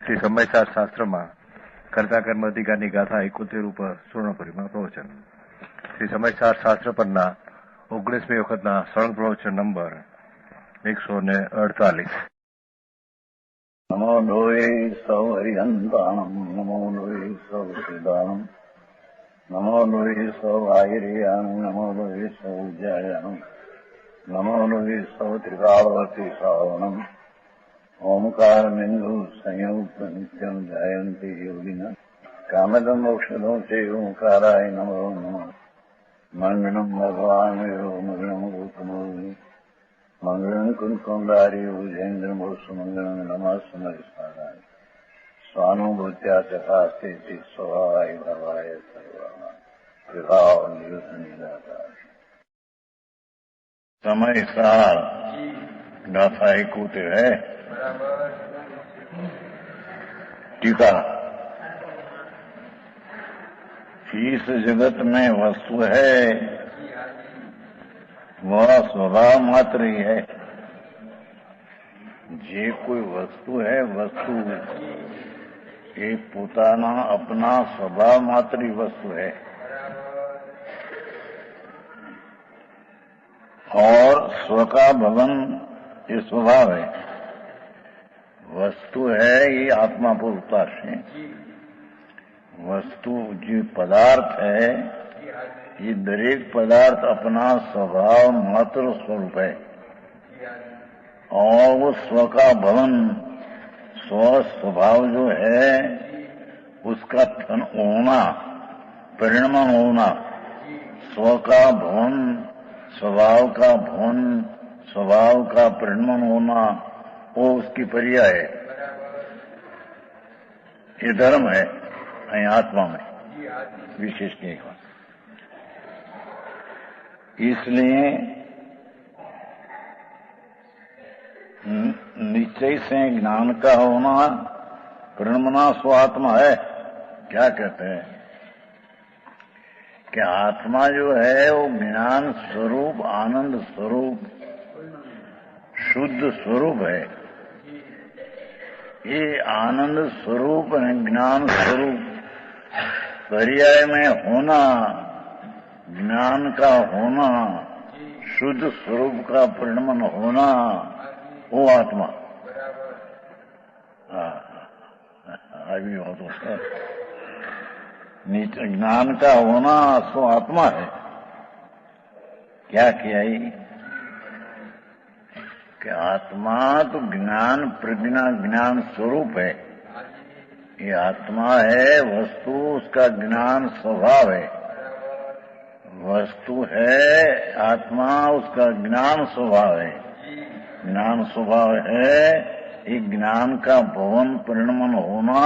શ્રી સમયસાર શાસ્ત્રમાં કર્તા કર્મ અધિકારની ગાથા 71 ઉપર સ્વર્ણપરિમાં પ્રવચન. શ્રી સમયસાર શાસ્ત્ર પરના 19મી વખતના સળંગ પ્રવચન નંબર 148. નમો લોહે સૌ હરિહંતાણમ, નમો લોહે સૌ શ્રીદાનમ, નમો લોહે સૌ આયર્યાણમ, નમો લોહે સૌ જયાણમ, નમો લોહે સૌ ત્રિકાળવતી શ્રાવણમ. ઓમકારમિંદુ સંયુક્ત નિત્યમ જાયંતિ યોગિના કામદમ મોક્ષદો છે ઓંકારાય નમો નમઃ. મંગળમ ભગવાન વિરો મંગળમ ગૌતમો મંગળમ કુંકુંડારી ભુજેન્દ્રમો સુમંગળમ નમઃ સમરિસ્મરાય સ્વાનુભૂત્યા ચકાસ્તે સ્વભાવાય ભવાય સર્વા વિભાવ નિયુત નિરાકાર. સમયસાર गाथा 71 है. टीका. इस जगत में वस्तु है वह स्वभाव मात्र ही है. जे कोई वस्तु है वस्तु ये पोताना अपना स्वभाव मात्र ही वस्तु है और स्व का भवन ये स्वभाव है. वस्तु है ये आत्मा पुरुषार्थ है. वस्तु जो पदार्थ है ये दरेक पदार्थ अपना स्वभाव मात्र स्वरूप है और वो स्व का भवन स्व स्वभाव जो है उसका होना परिणमन होना स्व का भवन स्वभाव का भवन स्वभाव का परिणमन होना वो उसकी पर्याय है. ये धर्म है आत्मा में विशेष नहीं हुआ. इसलिए निश्चय से ज्ञान का होना परिणमना स्वात्मा है. क्या कहते हैं कि आत्मा जो है वो ज्ञान स्वरूप आनंद स्वरूप शुद्ध स्वरूप है. ये आनंद स्वरूप है ज्ञान स्वरूप पर्याय में होना ज्ञान का होना शुद्ध स्वरूप का परिणमन होना वो आत्मा अभी हो तो ज्ञान का होना सो आत्मा है. क्या किया ये कि आत्मा तो ज्ञान प्रज्ञा ज्ञान स्वरूप है. ये आत्मा है वस्तु उसका ज्ञान स्वभाव है. वस्तु है आत्मा उसका ज्ञान स्वभाव है. ज्ञान स्वभाव है ये ज्ञान का भवन परिणमन होना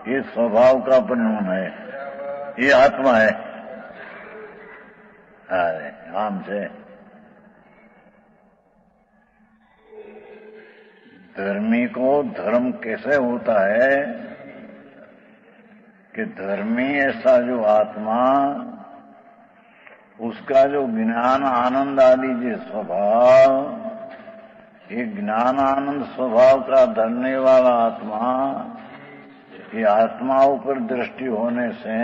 ये स्वभाव का परिणमन है. ये आत्मा है. अरे आम से धर्मी को धर्म कैसे होता है कि धर्मी ऐसा जो आत्मा उसका जो ज्ञान आनंद आदि जो स्वभाव ये ज्ञान आनंद स्वभाव का धरने वाला आत्मा ये आत्मा ऊपर दृष्टि होने से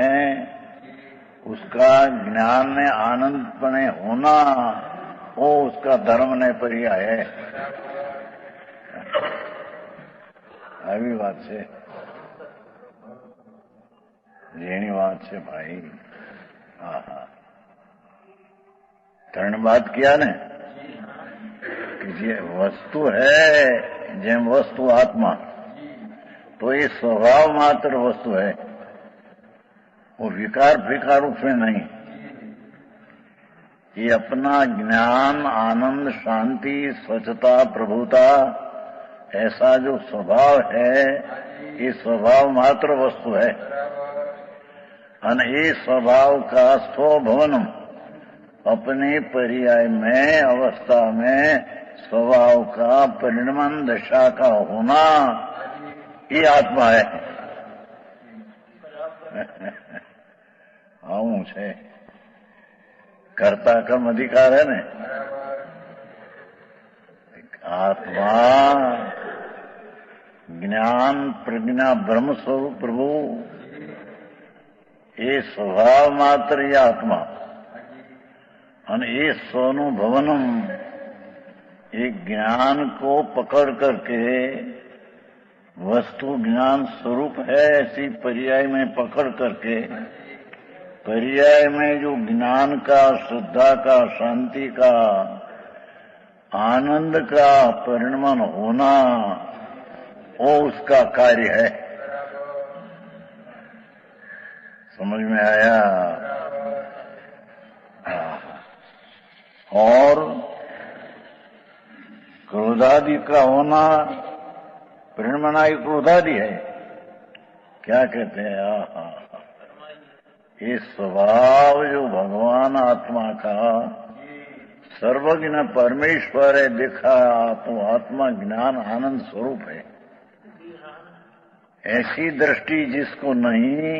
उसका ज्ञान में आनंदपने होना वो उसका धर्म ने पर्याय है. આવી વાત છે જેની વાત છે ભાઈ. ત્રણ बात किया ने कि ये वस्तु है જેમ वस्तु आत्मा तो ये स्वभाव मात्र वस्तु है. वो विकार फिकार रूप में नहीं. ये अपना ज्ञान आनंद शांति स्वच्छता प्रभुता ऐसा जो स्वभाव है ये स्वभाव मात्र वस्तु है. और ये स्वभाव का स्वभवनम अपने पर्याय में अवस्था में स्वभाव का परिणमन दशा का होना ये आत्मा है. આવું છે. कर्ता कर्म अधिकार है ने. आत्मा જ્ઞાન પ્રજ્ઞા બ્રહ્મ સ્વરૂપ પ્રભુ એ સ્વભાવ માત્ર એ આત્મા અને એ સ્વનું ભવનમ एक ज्ञान को पकड़ करके वस्तु ज्ञान स्वरूप है ऐसी पर्याय में पकड़ करके पर्याय में जो ज्ञान का, श्रद्धा का, शांति का, आनंद का परिणमन होना वो उसका कार्य है। समझ में आया? और क्रोधादि का होना परिणमनाई क्रोधादि है। क्या कहते हैं? ये स्वभाव जो भगवान आत्मा का सर्वज्ञ परमेश्वर है देखा तो आत्मा ज्ञान आनंद स्वरूप है। ऐसी दृष्टि जिसको नहीं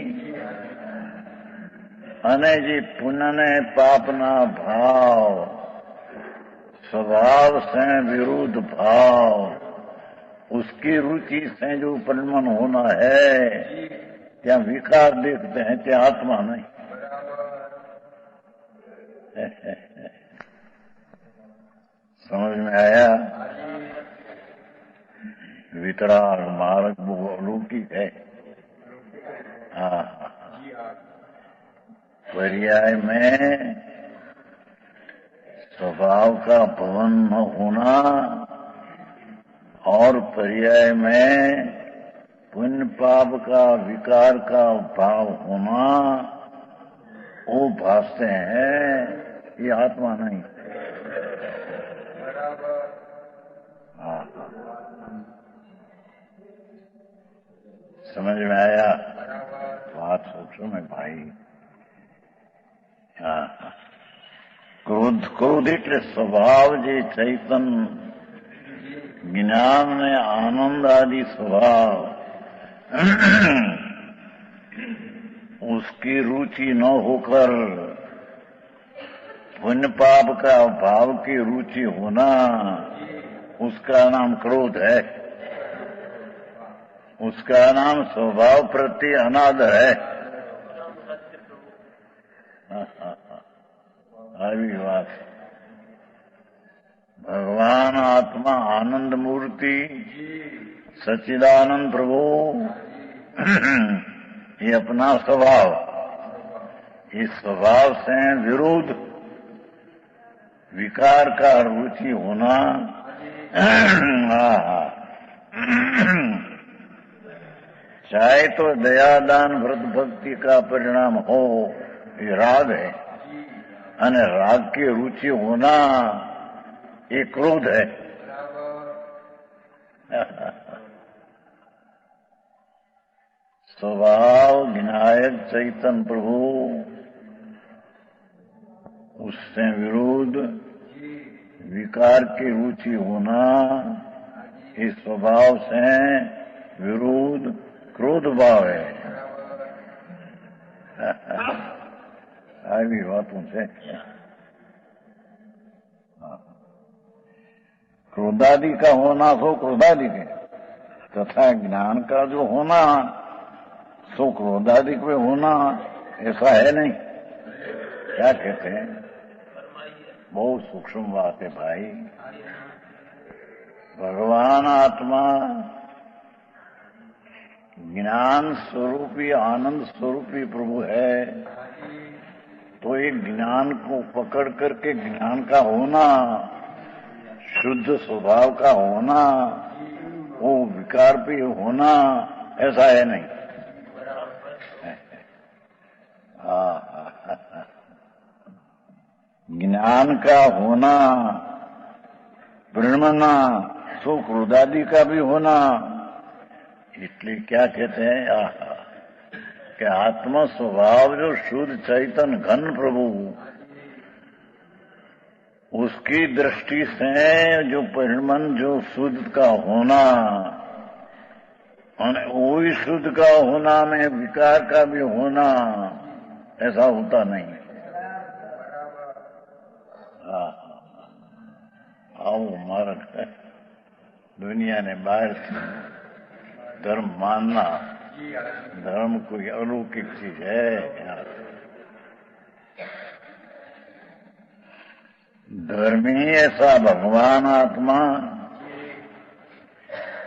अने जी पुण्य पापना भाव स्वभाव से विरुद्ध भाव उसकी रुचि से जो परिणमन होना है क्या विकार देखते हैं क्या आत्मा नहीं। समझ में आया? वितराग मार्ग वो अलौकिक है। पर्याय में स्वभाव का भवन न होना और पर्याय में पुण्य पाप का विकार का भाव होना वो भासते हैं, ये आत्मा नहीं। समझ में आया? बात सोचो मैं भाई। क्रोध એટલે સ્વભાવ જે ચૈતન જ્ઞાન ને આનંદ आदि स्वभाव उसकी रुचि न होकर पुण्य पाप का भाव की रुचि होना उसका नाम क्रोध है। उसका नाम स्वभाव प्रति अनादर है। આવી વાત। भगवान आत्मा आनंद मूर्ति सच्चिदानंद प्रभु ये अपना स्वभाव, इस स्वभाव से विरोध विकार का रुचि होना चाहे तो दयादान व्रत भक्ति का परिणाम हो ये राग है અને राग की रुचि होना ये क्रोध है। स्वभाव विनायक चैतन्य प्रभु उससे विरोध विकार की रुचि होना इस स्वभाव से विरोध क्रोध भाव है। આવી વાતો છે। क्रोधादि का होना सो क्रोधादि के तथा ज्ञान का जो होना सो क्रोधादि में होना ऐसा है नहीं। क्या कहते हैं? बहुत सूक्ष्म बात है भाई। भगवान आत्मा ज्ञान स्वरूपी आनंद स्वरूपी प्रभु है तो एक ज्ञान को पकड़ करके ज्ञान का होना शुद्ध स्वभाव का होना वो विकार भी होना ऐसा है नहीं। ज्ञान का होना परिणमना सो क्रोधादि का भी होना इसलिए क्या कहते हैं कि आत्मा स्वभाव जो शुद्ध चैतन्य घन प्रभु उसकी दृष्टि से जो परिणमन जो शुद्ध का होना और वही शुद्ध का होना में विकार का भी होना ऐसा होता नहीं। आओ मार्ग दुनिया ने बाहर धर्म मानना, धर्म कोई अलौकिक चीज है। धर्मी ऐसा भगवान आत्मा,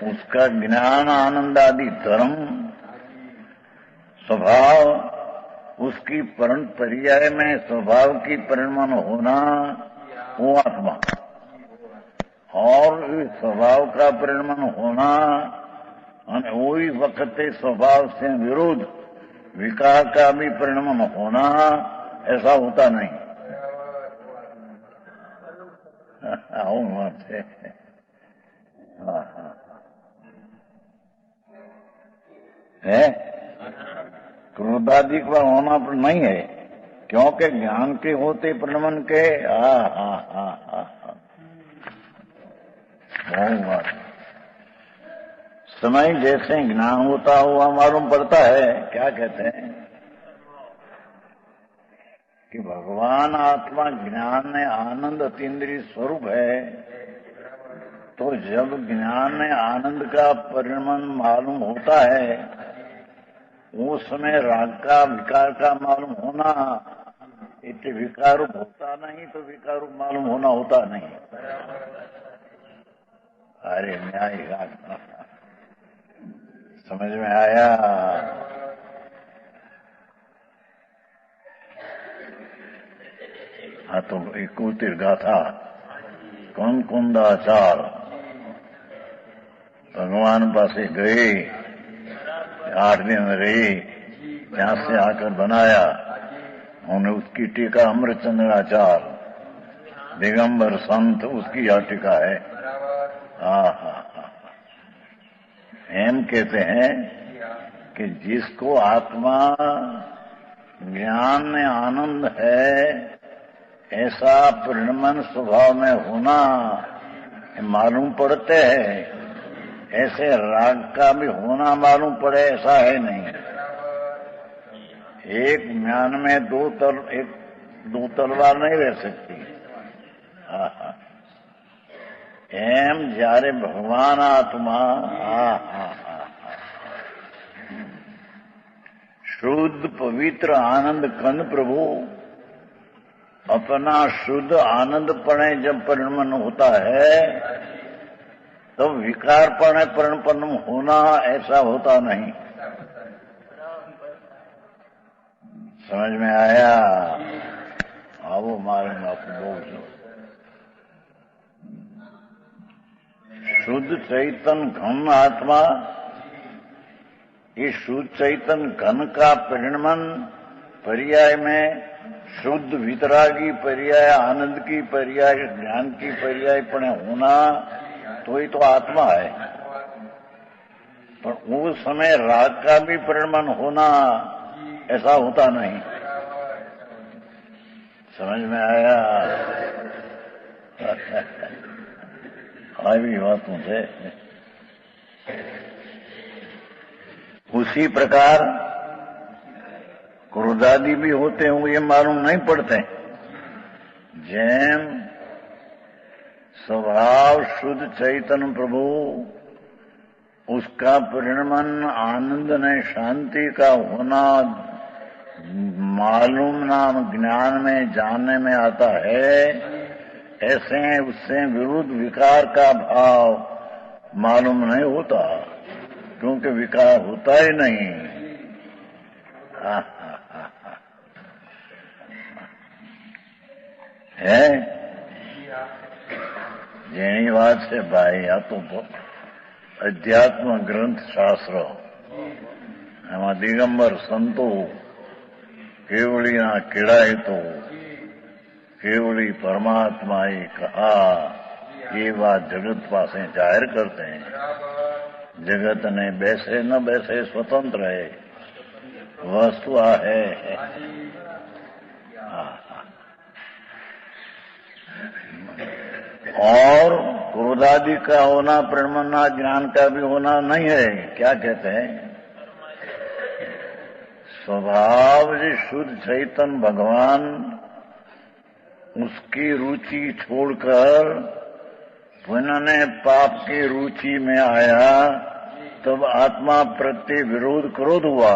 उसका ज्ञान आनंद आदि धर्म स्वभाव, उसकी पर्याय में स्वभाव की परिणाम होना वो आत्मा, और इस स्वभाव का परिणाम होना वही वक्त स्वभाव से विरुद्ध विकार का भी परिणाम होना, ऐसा होता नहीं। से है क्रोधादि का होना पर नहीं है, क्योंकि ज्ञान के होते परिणाम के समय जैसे ज्ञान होता हुआ मालूम पड़ता है। क्या कहते हैं कि भगवान आत्मा ज्ञान में आनंद अतीन्द्रिय स्वरूप है, तो जब ज्ञान में आनंद का परिणाम मालूम होता है, उस समय राग का विकार का मालूम होना, इतने विकार होता नहीं तो विकार मालूम होना होता नहीं। अरे न्याय समझ में आया? हाँ, तो एक गाथा कौन कुंदाचार भगवान पासे गए, 8 दिन रहे, यहां से आकर बनाया उन्हें उसकी टीका अमृतचंद्राचार दिगंबर संत, उसकी यह टीका है। एम कहते हैं कि जिसको आत्मा ज्ञान में आनंद है, ऐसा परिणमन स्वभाव में होना मालूम पड़ते हैं, ऐसे राग का भी होना मालूम पड़े ऐसा है नहीं। एक म्यान में दो तलवार नहीं रह सकती। एम जारे भगवान आत्मा शुद्ध पवित्र आनंद कंद प्रभु अपना शुद्ध आनंद पणे जब परिणमन होता है, तो विकार पणे परिणमन होना ऐसा होता नहीं। समझ में आया? आओ मारे आप बोल। शुद्ध चैतन घन आत्मा, इस शुद्ध चैतन घन का परिणमन पर्याय में शुद्ध वितरागी पर्याय, आनंद की पर्याय, ज्ञान की पर्याय पणे होना, तो ही तो आत्मा है। पर उस समय राग का भी परिणमन होना ऐसा होता नहीं। समझ में आया? आई बातों से उसी प्रकार क्रोधादि भी होते होंगे, ये मालूम नहीं पड़ते। जैन स्वभाव शुद्ध चैतन्य प्रभु, उसका परिणमन आनंद ने शांति का होना मालूम नाम ज्ञान में जानने में आता है, ऐसे उससे विरुद्ध विकार का भाव मालूम नहीं होता, क्योंकि विकार होता ही नहीं। है જેની વાત છે ભાઈ, આ તો અધ્યાત્મ ગ્રંથ શાસ્ત્ર, એમાં દિગંબર સંતો કેવળીના કેળાય તો કેવળી પરમાત્માએ કહા, ये बात जगत पासे जाहिर करते हैं। जगत ने बैसे न बैसे स्वतंत्र है, वस्तु है। और क्रोधादि का होना परिणमना ज्ञान का भी होना नहीं है। क्या कहते हैं? स्वभाव जो शुद्ध चैतन्य भगवान, उसकी रुचि छोड़कर पुण्य ने पाप की रुचि में आया, तब आत्मा प्रति विरोध क्रोध हुआ,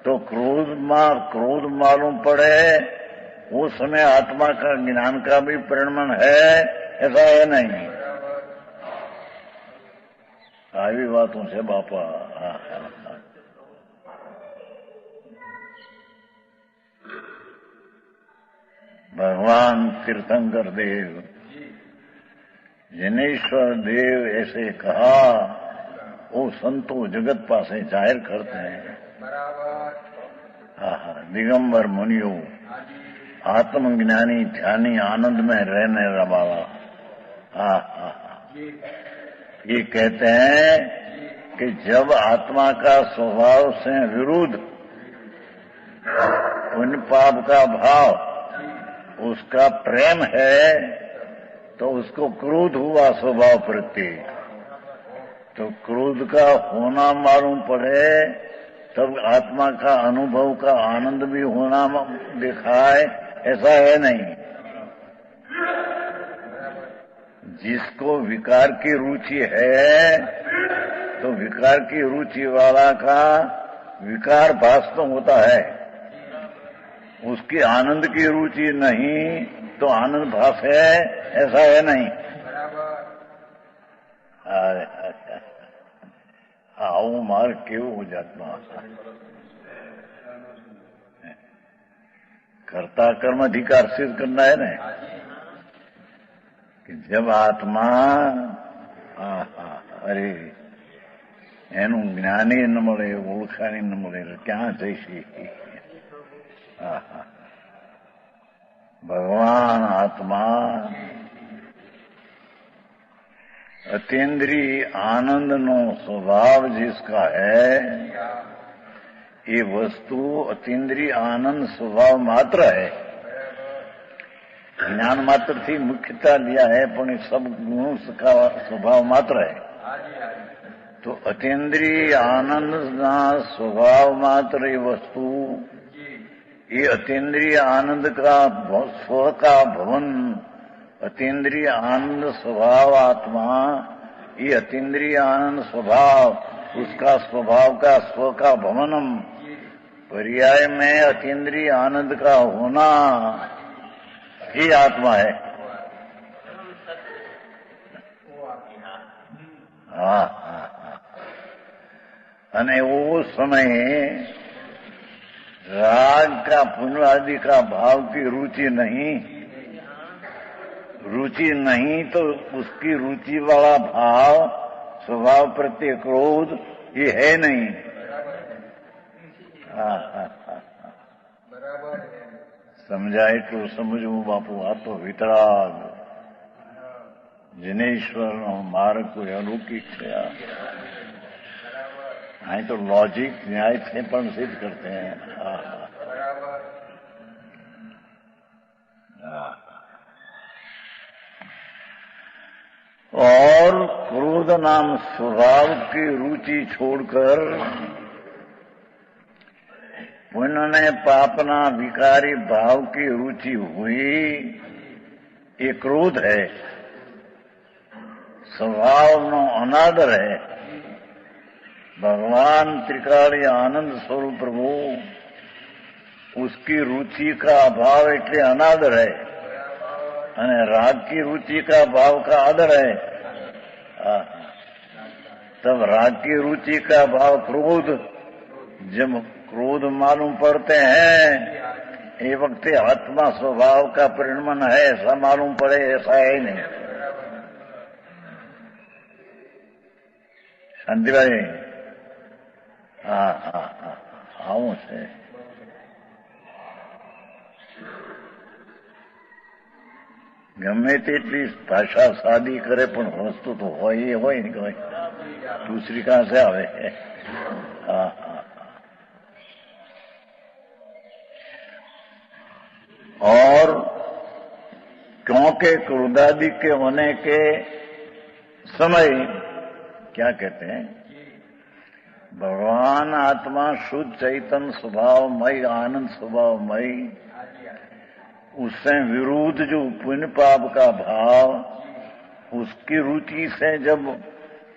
तो क्रोध मालूम पड़े, उस समय आत्मा का ज्ञान का भी परिणमन है, ऐसा है नहीं। આવી વાતો છે બાપા। भगवान तीर्थंकर देव, जिनेश्वर देव ऐसे कहा, वो संतो जगत पासे जाहिर करते हैं। दिगंबर मुनियो, आत्मज्ञानी ध्यानी आनंद में रहने वाला, ये कहते हैं कि जब आत्मा का स्वभाव से विरुद्ध पुण्य पाप का भाव, उसका प्रेम है, तो उसको क्रोध हुआ स्वभाव प्रति, तो क्रोध का होना मालूम पड़े, तब आत्मा का अनुभव का आनंद भी होना दिखाए, ऐसा है नहीं। जिसको विकार की रुचि है, तो विकार की रुचि वाला का विकार भास तो होता है, उसकी आनंद की रुचि नहीं तो आनंद भास है, ऐसा है नहीं। આવું માર કેવું જાતમાં कर्ता कर्म अधिकार सिद्ध करना है ना, कि जब आत्मा अरे એનું જ્ઞાની ન મળે, ઓળખાણી ન મળે, ક્યાં જઈશી? भगवान आत्मा अतीन्द्रिय आनंद नो स्वभाव जिसका है, ये वस्तु अतीन्द्रिय आनंद स्वभाव मात्र है। ज्ञान मात्र थी मुख्यता लिया है, पण सब गुणों का स्वभाव मात्र है। तो अतीन्द्रिय आनंद ना स्वभाव मात्र ये वस्तु, ये अतीन्द्रिय आनंद का स्व का भवन, अतीन्द्रिय आनंद स्वभाव आत्मा, ये अतीन्द्रिय आनंद स्वभाव, उसका स्वभाव का स्व का भवनम, पर्याय में अतीन्द्रिय आनंद का होना, ही आत्मा है। अने वो समय राग का पुण्य आदि का भाव की रुचि नहीं, तो उसकी रुचि वाला भाव स्वभाव प्रति क्रोध ये है नहीं। समझाए तो समझू बापू, आ तो वितराग जिनेश्वर मार्ग को अलौकिक है। અહીં તો लॉजिक न्याय से पण सिद्ध करते हैं। और क्रोध नाम स्वभाव की रुचि छोड़कर पुण्य पापना विकारी भाव की रुचि हुई, ये क्रोध है, स्वभाव नो अनादर है। भगवान त्रिकाली आनंद स्वरूप प्रभु, उसकी रुचि का अभाव એટલે अनादर है, અને राग की रुचि का भाव का आदर है। तब राग की रुचि का भाव क्रोध, जब क्रोध मालूम पड़ते हैं, ये वक्त आत्मा स्वभाव का परिणमन है, ऐसा मालूम पड़े, ऐसा है नहीं। शांति भाई, આવું છે। ગમે તેટલી ભાષા સાદી કરે, પણ વસ્તુ તો હોય એ હોય ને, दूसरी कहां से आवे? और क्योंकि क्रोधादि के होने के समय क्या कहते हैं, भगवान आत्मा शुद्ध चैतन्य स्वभावमय, आनंद स्वभावमय, उससे विरुद्ध जो पुण्य पाप का भाव, उसकी रुचि से जब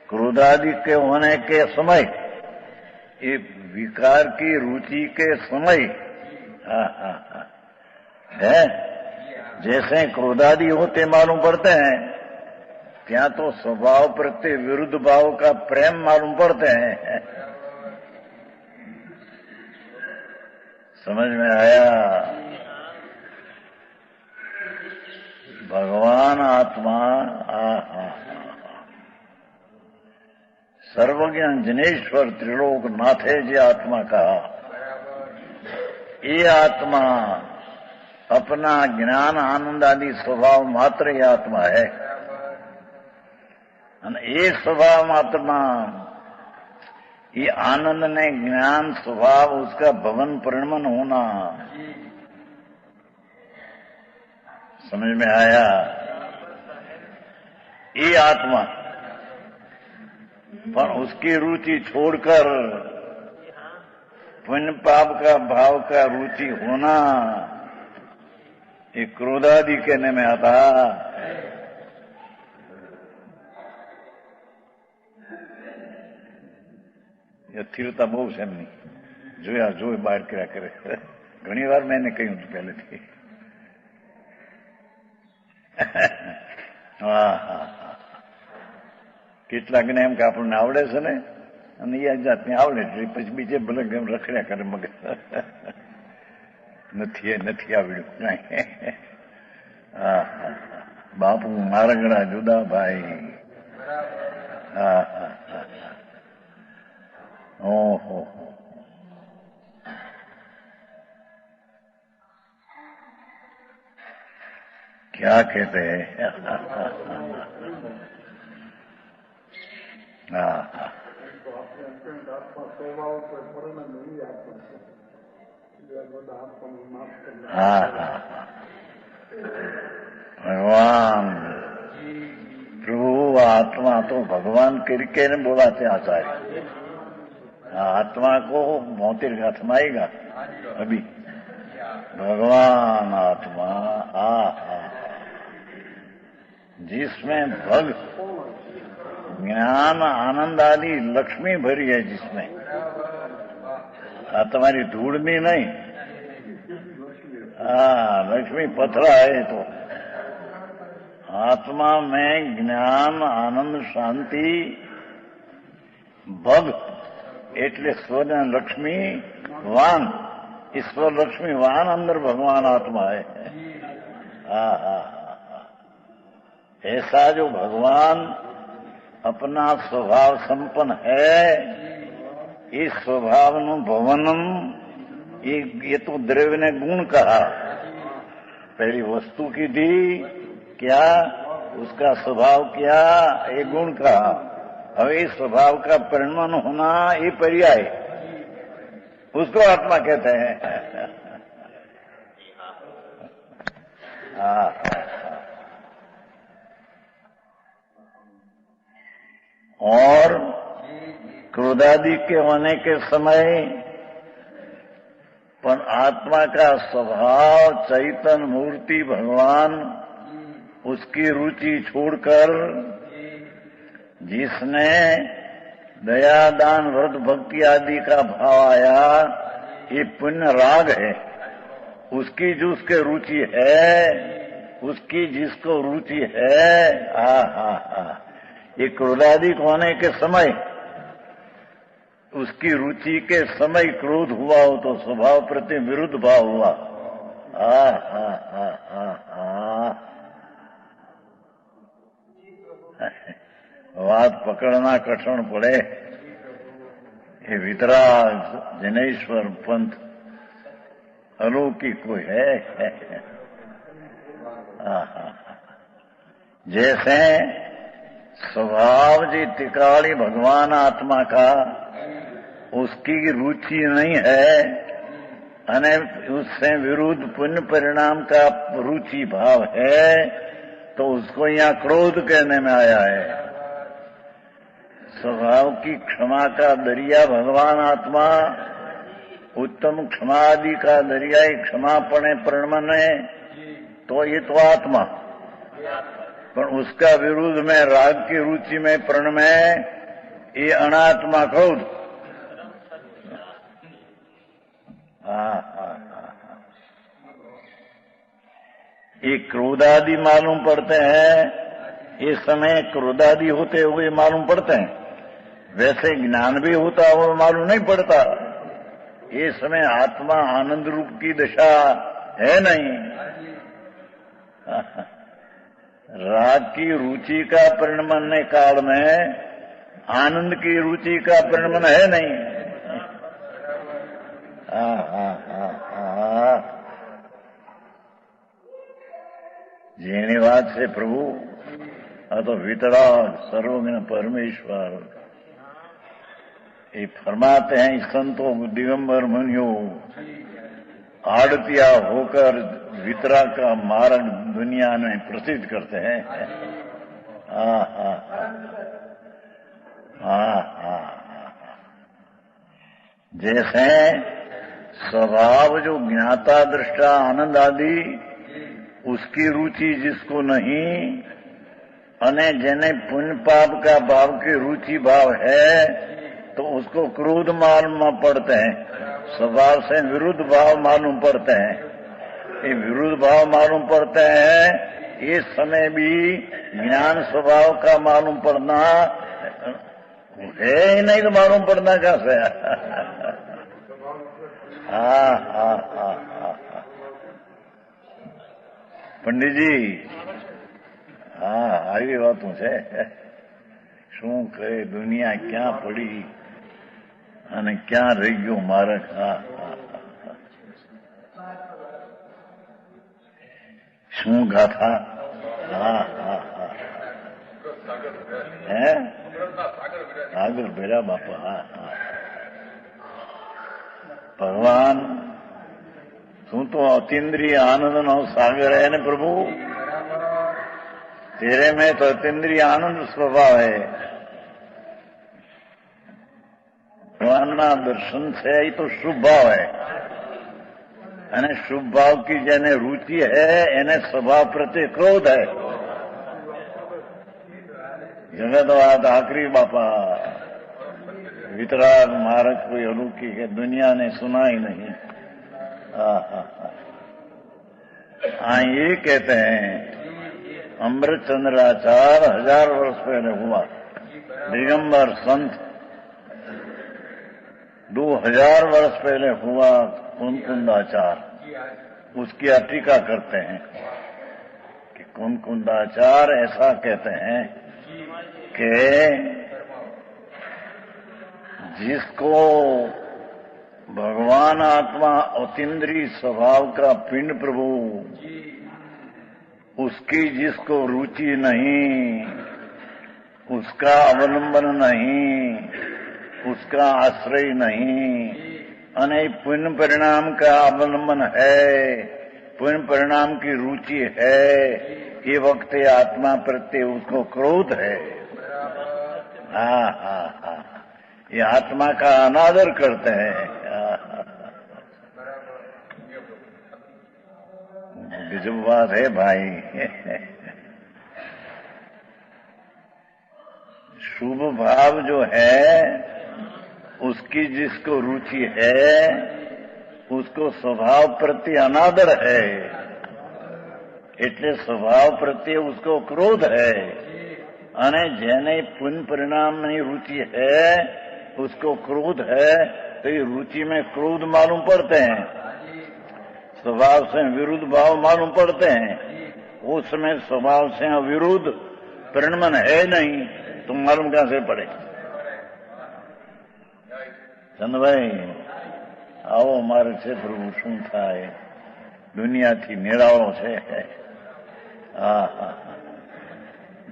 क्रोधादि के होने के समय, ये विकार की रुचि के समय है। जैसे क्रोधादि होते मालूम पड़ते हैं, क्या तो स्वभाव प्रति विरुद्ध भाव का प्रेम मालूम पड़ते हैं। समझ में आया? भगवान आत्मा सर्वज्ञ जनेश्वर त्रिलोक नाथे जी आत्मा कहा। ये आत्मा अपना ज्ञान आनंद आदि स्वभाव मात्र ये आत्मा है। ये स्वभाव मात्र ये आनंद ने ज्ञान स्वभाव उसका भवन परिणमन होना। समझ में आया? ये आत्मा पर उसकी रुचि छोड़कर पुण्य पाप का भाव का रुचि होना, ये क्रोधादि कहने में आता। ये स्थिरता बहुत है नहीं, જોયા જોઈ બહાર કર્યા કરે। ઘણી વાર મેં એને કહ્યું હતું પહેલેથી। કેટલાકને એમ કે આપણને આવડે છે ને, અને એ જાતને આવડે પછી બીજે ભલે ગમ રખડ્યા કરે મગજ। નથી આવડ્યું કાંઈ। બાપુ મારંગડા જુદા ભાઈ। ओहो, क्या कहते हैं? भगवान प्रभु आत्मा तो भगवान करके ने बोला थे आचार्य। आत्मा को मोतिर थमाएगा अभी। भगवान आत्मा जिसमें भग ज्ञान आनंद आदि लक्ष्मी भरी है, जिसमें तुम्हारी धूड़नी नहीं, लक्ष्मी पथरा है। तो आत्मा में ज्ञान आनंद शांति भग એટલે સ્વર લક્ષ્મી વાન, ઈશ્વર લક્ષ્મી વાન अंदर भगवान आत्मा है। ऐसा जो भगवान अपना स्वभाव संपन्न है, इस स्वभाव नु भवनम, ये तो द्रव्य ने गुण कहा। पहली वस्तु की दी क्या, उसका स्वभाव क्या, ये गुण कहा। अब इस स्वभाव का परिणमन होना ये पर्याय, उसको आत्मा कहते हैं। और क्रोधादि के होने के समय पर आत्मा का स्वभाव चैतन्य मूर्ति भगवान, उसकी रुचि छोड़कर जिसने दया दान व्रत भक्ति आदि का भाव आया, ये पुण्य राग है। उसकी जो उसके रुचि है, उसकी जिसको रुचि है, ये क्रोधादिक होने के समय, उसकी रुचि के समय क्रोध हुआ हो तो स्वभाव प्रति विरुद्ध भाव हुआ। बात पकड़ना कठिन पड़े। ये वितराग जनेश्वर पंथ अलौकिक कोई है। जैसे स्वभाव जी तिकाड़ी भगवान आत्मा का, उसकी रुचि नहीं है, अने उससे विरुद्ध पुण्य परिणाम का रुचि भाव है, तो उसको यहाँ क्रोध कहने में आया है। स्वभाव की क्षमा का दरिया भगवान आत्मा, उत्तम क्षमा आदि का दरिया क्षमापणे परिणमन है, तो ये तो आत्मा। पर उसका विरुद्ध में राग की रुचि में प्रण में ये अनात्मा क्रोध। ये क्रोधादि मालूम पड़ते हैं, ये समय क्रोधादि होते हुए मालूम पड़ते हैं, वैसे ज्ञान भी होता हुआ मालूम नहीं पड़ता। ये समय आत्मा आनंद रूप की दशा है नहीं। राग की रुचि का परिणमन काल में आनंद की रुचि का परिणमन है नहीं। जेने बात से प्रभु तो वितराग सर्वज्ञ परमेश्वर ये फरमाते हैं। संतों दिगंबर मुनियों आड़तिया होकर वितरा का मार्ग दुनिया में प्रसिद्ध करते हैं। जैसे स्वभाव जो ज्ञाता दृष्टा आनंद आदि उसकी रुचि जिसको नहीं, अने जेने पुण्य पाप का भाव की रुचि भाव है तो उसको क्रोध मालूम पड़ते हैं, स्वभाव से विरुद्ध भाव मालूम पड़ते हैं। ये विरुद्ध भाव मालूम पड़ते हैं, इस समय भी ज्ञान स्वभाव का मालूम पड़ना है ही नहीं तो मालूम पड़ना कैसे? पंडित जी આવી વાતો છે। શું કહે દુનિયા ક્યાં પડી અને ક્યાં રહી ગયો માર્ગ। શું ગાથા હે સાગર ભેરા બાપા। ભગવાન શું તો અતિન્દ્રિય આનંદ નો સાગર है ने प्रभु। तेरे में तो अतीन्द्रिय आनंद स्वभाव है। भगवानना दर्शन से ही तो शुभ भाव है, અને શુભ ભાવ की જેને रुचि है એને स्वभाव प्रति क्रोध है। जगतवाद आखिरी बापा वितराग मार्ग कोई अलौकिक है, दुनिया ने सुना ही नहीं। ये कहते हैं अमृत चंद्राचार 1000 वर्ष पहले हुआ। दिगंबर संत 2000 वर्ष पहले हुआ कुंकुंदाचार। उसकी टीका करते हैं कि कुंकुंदाचार ऐसा कहते हैं कि जिसको भगवान आत्मा अतीन्द्रिय स्वभाव का पिंड प्रभु उसकी जिसको रुचि नहीं, उसका अवलंबन नहीं, उसका आश्रय नहीं, अने पुण्य परिणाम का अवलंबन है, पुण्य परिणाम की रुचि है, ये वक्त आत्मा प्रत्ये उसको क्रोध है। ये आत्मा का अनादर करते हैं। गजब बात है भाई। शुभ भाव जो है उसकी जिसको रुचि है उसको स्वभाव प्रति अनादर है, એટલે स्वभाव प्रति उसको क्रोध है। અને જેને पुण्य परिणाम में रुचि है उसको क्रोध है, तो ये रुचि में क्रोध मालूम पड़ते हैं, स्वभाव से विरुद्ध भाव मालूम पड़ते हैं। उस समय स्वभाव से विरुद्ध परिणमन है नहीं तो मालूम कहां से पड़े। चंद भाई आओ मारे से प्रभु શું થાય દુનિયાથી મેળાવો છે।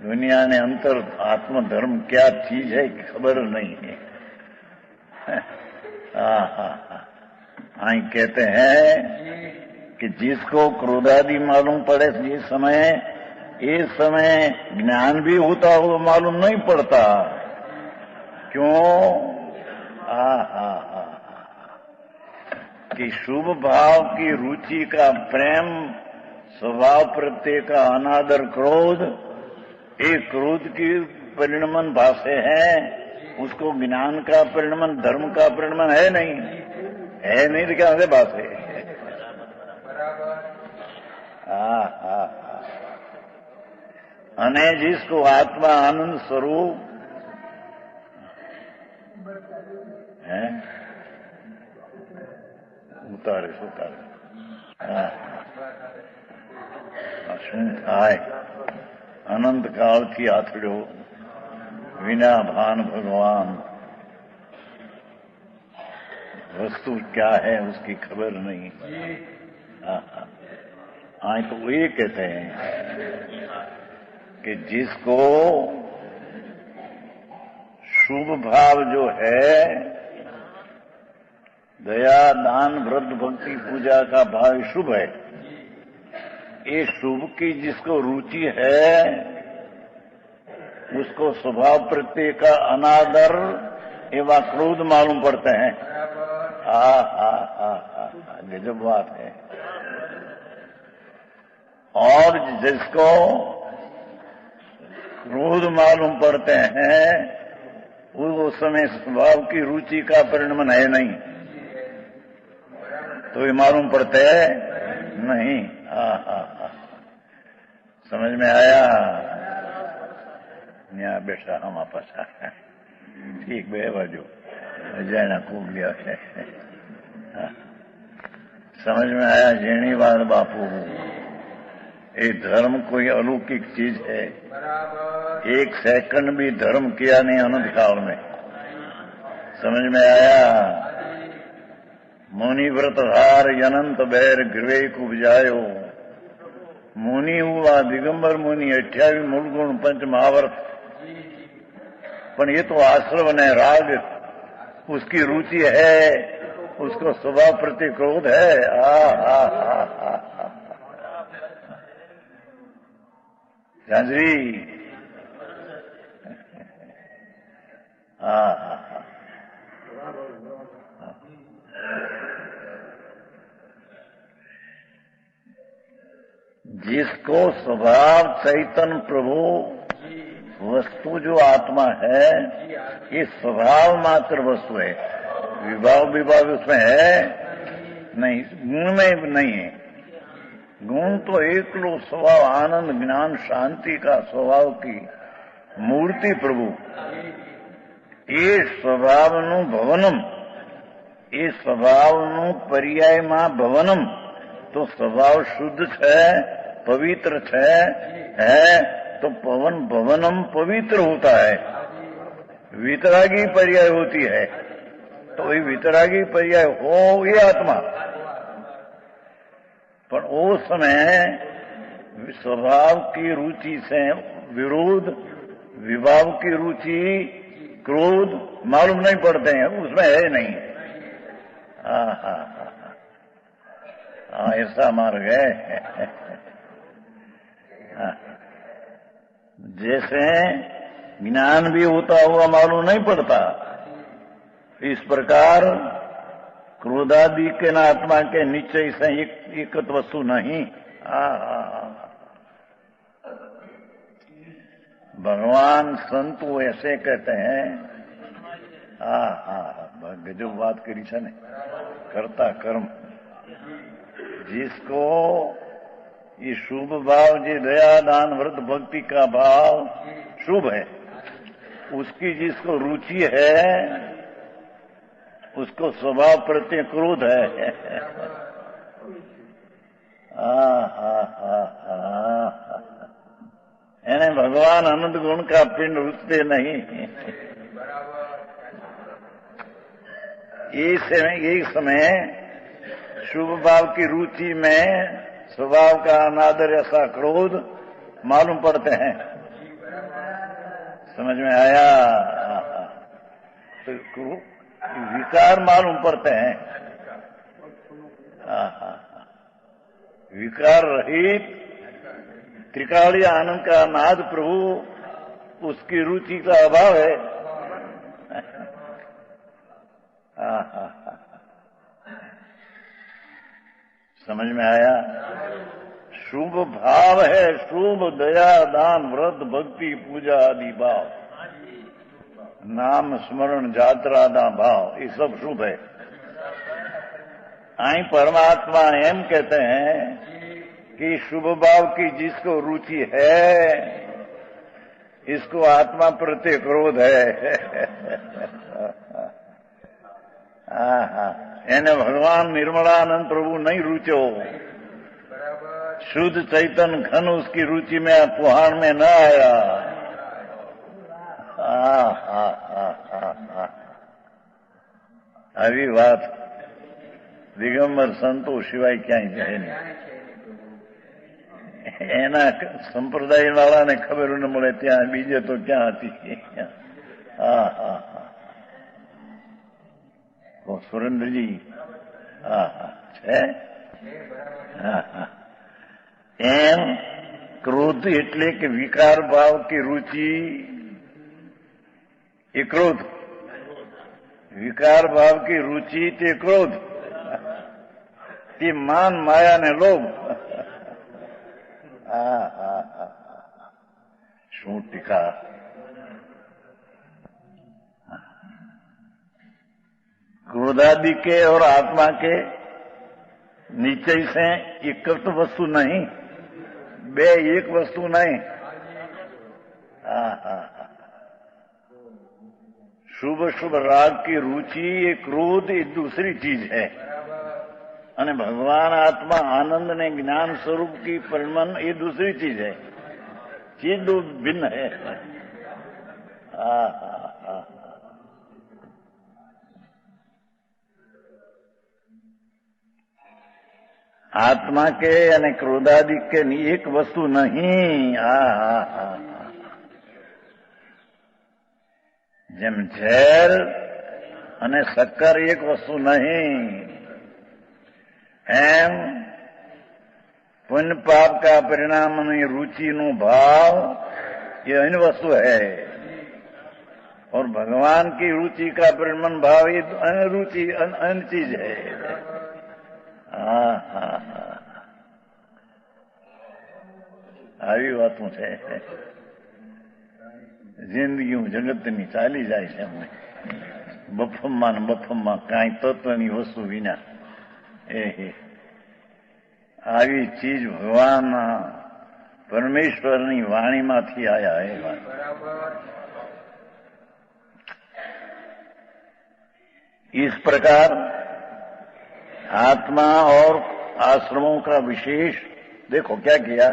दुनिया ने अंतर आत्मधर्म क्या चीज है खबर नहीं है। कहते हैं कि जिसको क्रोधादि मालूम पड़े जिस समय ज्ञान भी होता हो मालूम नहीं पड़ता। क्यों? कि शुभ भाव की रुचि का प्रेम, स्वभाव प्रत्यय का अनादर क्रोध, एक क्रोध की परिणमन भाषे हैं उसको ज्ञान का परिणमन, धर्म का परिणमन है नहीं तो क्या से बात है। अने जिसको आत्मा आनंद स्वरूप है, उतारे શું થાય? अनंत काल की आथड़ो विना भान भगवान, वस्तु क्या है उसकी खबर नहीं। आज तो ये कहते हैं कि जिसको शुभ भाव जो है, दया दान व्रत भक्ति पूजा का भाव शुभ है, ये शुभ की जिसको रुचि है उसको स्वभाव प्रत्यय का अनादर एवं क्रोध मालूम पड़ते हैं। गजब बात है। और जिसको क्रोध मालूम पड़ते हैं उस समय स्वभाव की रुचि का परिणमन है नहीं, तो ये मालूम पड़ते हैं नहीं। समझ में आया? यहाँ बैठा हम आपस ठीक बे बाजू जैना कूद गया है। समझ में आया? जेनी बात बापू, ये धर्म कोई अलौकिक चीज है। एक सेकंड भी धर्म किया नहीं अनंत काल में। समझ में आया? मुनि व्रतधार अनंत बैर गृह उपजायो, मुनि हुआ दिगंबर मुनि 28 मूलगुण पंच महावर्त। पर ये तो आश्रम ने राग, उसकी रुचि है, उसको स्वभाव प्रति क्रोध है। झांझरी जिसको स्वभाव चैतन्य प्रभु वस्तु जो आत्मा है, ये स्वभाव मात्र वस्तु है, विभाव उसमें है नहीं, गुण में नहीं है। गुण तो एक लो स्वभाव आनंद ज्ञान शांति का स्वभाव की मूर्ति प्रभु। ये स्वभावનું ભવનમ, એ સ્વભાવનું પર્યાયમાં ભવનમ, તો સ્વભાવ શુદ્ધ છે, पवित्र है तो पवन भवनम पवित्र होता है। वितरागी पर्याय होती है, तो ये वितरागी पर्याय हो ये आत्मा। पर उस समय स्वभाव की रुचि से विरोध, विभाव की रुचि क्रोध मालूम नहीं पड़ते हैं, उसमें है नहीं। ऐसा मार्ग है। जैसे ज्ञान भी होता हुआ मालूम नहीं पड़ता, इस प्रकार क्रोधादि के न आत्मा के निश्चय से एक वस्तु नहीं। भगवान संत ऐसे कहते हैं। गजब बात करी छे ने, करता कर्म जिसको ये शुभ भाव, जो दया दान व्रत भक्ति का भाव शुभ है, उसकी जिसको रुचि है उसको स्वभाव प्रति क्रोध है। यानी भगवान अनंत गुण का पिंड रुचते नहीं। यही समय शुभ भाव की रुचि में स्वभाव का अनादर ऐसा क्रोध मालूम पड़ते हैं। समझ में आया? तो विकार मालूम पड़ते हैं। विकार रहित त्रिकालीय आनंद का नाद प्रभु, उसकी रुचि का अभाव है। समझ में आया? शुभ भाव है, शुभ दया दान व्रत भक्ति पूजा आदि भाव। नाम स्मरण जात्रा ना भाव, ये सब शुभ है। आई परमात्मा एम कहते हैं कि शुभ भाव की जिसको रुचि है, इसको आत्मा प्रति क्रोध है। એને ભગવાન निर्मलानंद प्रभु नहीं रुचो, शुद्ध चैतन्य घन उसकी रुचि में पुहान में न आया। આવી વાત દિગંબર સંતો સિવાય ક્યાંય જાય નહીં। એના સંપ્રદાય વાળાને ખબર ન મળે ત્યાં બીજે તો ક્યાં હતી। સુરેન્દ્રજી છે। એમ ક્રોધ એટલે કે વિકાર ભાવ કે રુચિ, એ ક્રોધ, વિકાર ભાવ की रुचि તે क्रोध, તે માન માયા ને લોભ। શું ટીકા। क्रोधादि के और आत्मा के निश्चय से एक तो वस्तु नहीं, बे एक वस्तु नहीं। शुभ शुभ राग की रुचि, ये क्रोध, ये दूसरी चीज है। અને ભગવાન આત્મા આનંદ ને જ્ઞાન સ્વરૂપ की परिमन, ये दूसरी चीज है। चीज दो भिन्न है। आत्मा के અને क्रोधादि के एक वस्तु नहीं। જેમ ઝેર અને શક્કર એક વસ્તુ નહીં, એમ पुण्य पाप का परिणाम અને रुचिનો भाव ये अन्य वस्तु है। और भगवान की रुचि का परिणाम भाव ये अन्य रुचि अन्य चीज है। આવી વાતો છે। જિંદગી જગતની ચાલી જાય છે અમને બફમમાં ને બફમમાં, કાંઈ તત્વની વસ્તુ વિના। આવી ચીજ ભગવાન પરમેશ્વરની વાણીમાંથી આયા એ વાત। इस प्रकार आत्मा और आश्रमों का विशेष देखो क्या किया।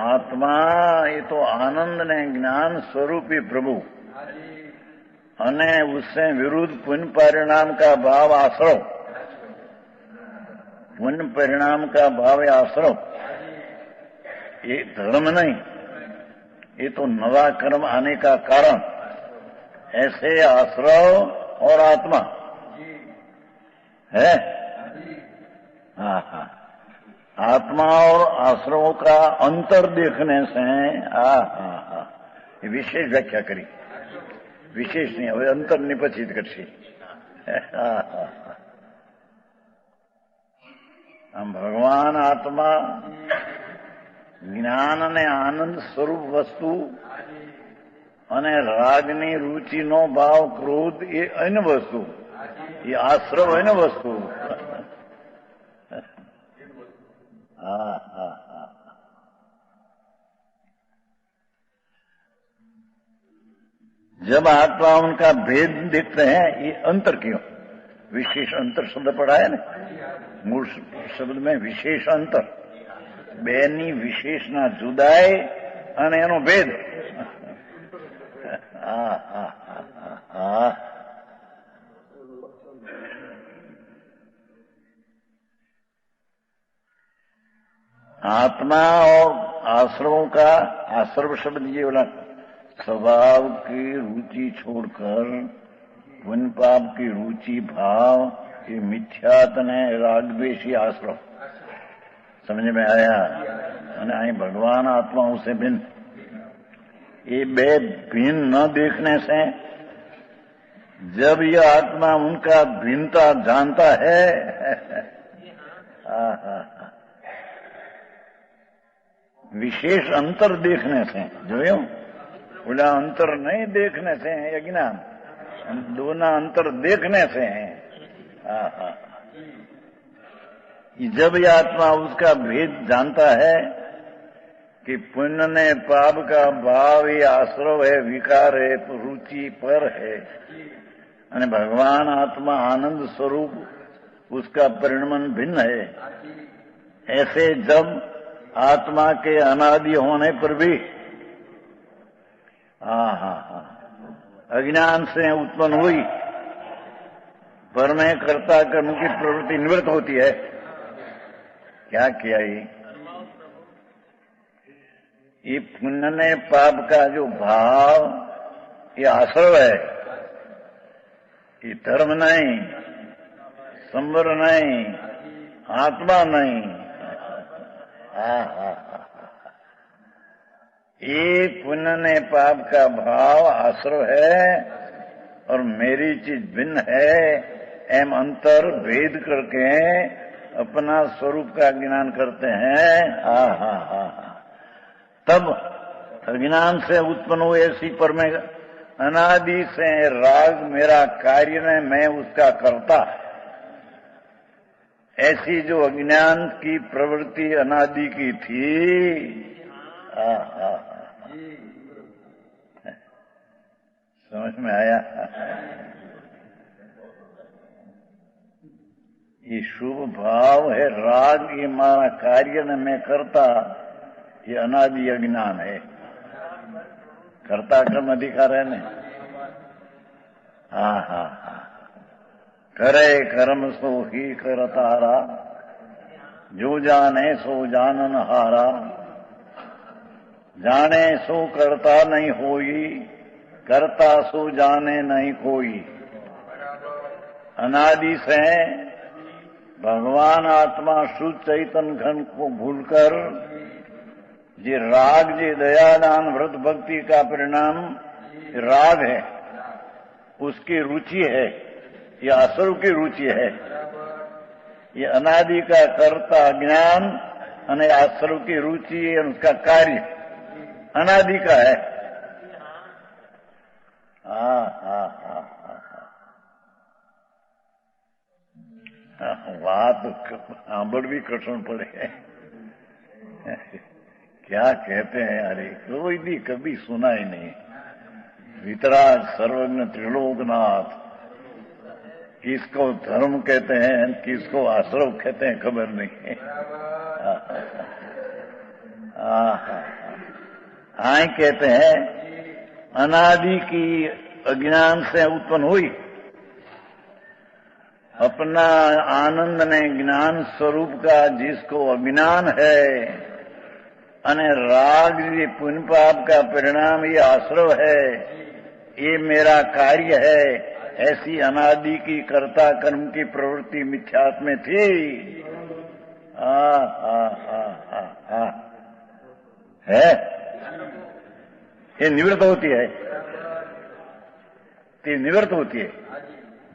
आत्मा ये तो आनंद ने ज्ञान स्वरूपी प्रभु, अने उससे विरुद्ध पुण्य परिणाम का भाव आश्रव, पुण्य परिणाम का भाव आश्रव, ये धर्म नहीं, ये तो नवा कर्म आने का कारण। ऐसे आश्रव और आत्मा है। आत्मा और आश्रवों का अंतर देखने से ये विशेष व्याख्या करी, विशेष नहीं, હવે અંતર નિપચિત કરશે। આમ ભગવાન આત્મા જ્ઞાન અને આનંદ સ્વરૂપ વસ્તુ અને રાગની રુચિનો ભાવ ક્રોધ એ અન્ય વસ્તુ, એ આશ્રવ અન્ય વસ્તુ। जब आत्मा उनका भेद देखते हैं, ये अंतर क्यों, विशेष अंतर शब्द पढ़ा है ना, मूल शब्द में विशेष अंतर, बेनी विशेषना जुदाई અને એનો ભેદ। आत्मा और आश्रमों का, आश्रम शब्द ये वाला स्वभाव की रुचि छोड़कर पुण्य पाप की रुचि भाव, ये मिथ्यात ने रागद्वेषी आश्रम। समझ में आया। અને અહીં भगवान आत्माओं से भिन्न, ये बे भिन्न न देखने से जब यह आत्मा उनका भिन्नता जानता है, विशेष अंतर देखने से, जो बोला अंतर नहीं देखने से है अज्ञान, दोनों अंतर देखने से है। जब ये आत्मा उसका भेद जानता है कि पुण्य ने पाप का भाव ये आश्रव है, विकार है, रुचि पर है, और भगवान आत्मा आनंद स्वरूप उसका परिणमन भिन्न है। ऐसे जब आत्मा के अनादि होने पर भी अज्ञान से उत्पन्न हुई पर में कर्ता कर्म की प्रवृत्ति निवृत्त होती है। क्या किया ये पुण्य ने पाप का जो भाव ये आश्रव है, ये धर्म नहीं, संवर नहीं, आत्मा नहीं। ये पुण्य ने पाप का भाव आश्रव है और मेरी चीज भिन्न है, एम अंतर भेद करके अपना स्वरूप का ज्ञान करते हैं। तब अज्ञान से उत्पन्न हुए ऐसी पर में अनादि से राग मेरा कार्य ने मैं उसका करता, ऐसी जो अज्ञान की प्रवृत्ति अनादि की थी, समझ में आया? ये शुभ भाव है, राग ये मारा कार्य ने मैं करता, ये अनादि अज्ञान है। कर्ता कर्म अधिकार है ने। करे कर्म सो ही करतारा, जो जाने सो जानन हारा, जाने सो करता नहीं होई, करता सो जाने नहीं कोई। अनादि से भगवान आत्मा शुद्ध चैतन्य घन को भूलकर ये राग, ये दयादान व्रत भक्ति का परिणाम राग है, उसकी रुचि है, ये असुर की रुचि है। ये अनादि का कर्ता ज्ञान और असुर की रुचि और उसका कार्य अनादि का है। बात आंबड़ भी कठिन पड़े। क्या कहते हैं यार, कोई भी कभी सुना ही नहीं। वितराग सर्वज्ञ त्रिलोकनाथ, किसको धर्म कहते हैं, किसको आश्रव कहते हैं, खबर नहीं। आए कहते हैं अनादि की अज्ञान से उत्पन्न हुई, अपना आनंद ने ज्ञान स्वरूप का जिसको अज्ञान है, अने राग ये पुण्य पाप का परिणाम ये आश्रव है, ये मेरा कार्य है, ऐसी अनादि की कर्ता कर्म की प्रवृत्ति मिथ्यात्व में थी। है ये निवृत्त होती है, ये निवृत्त होती है।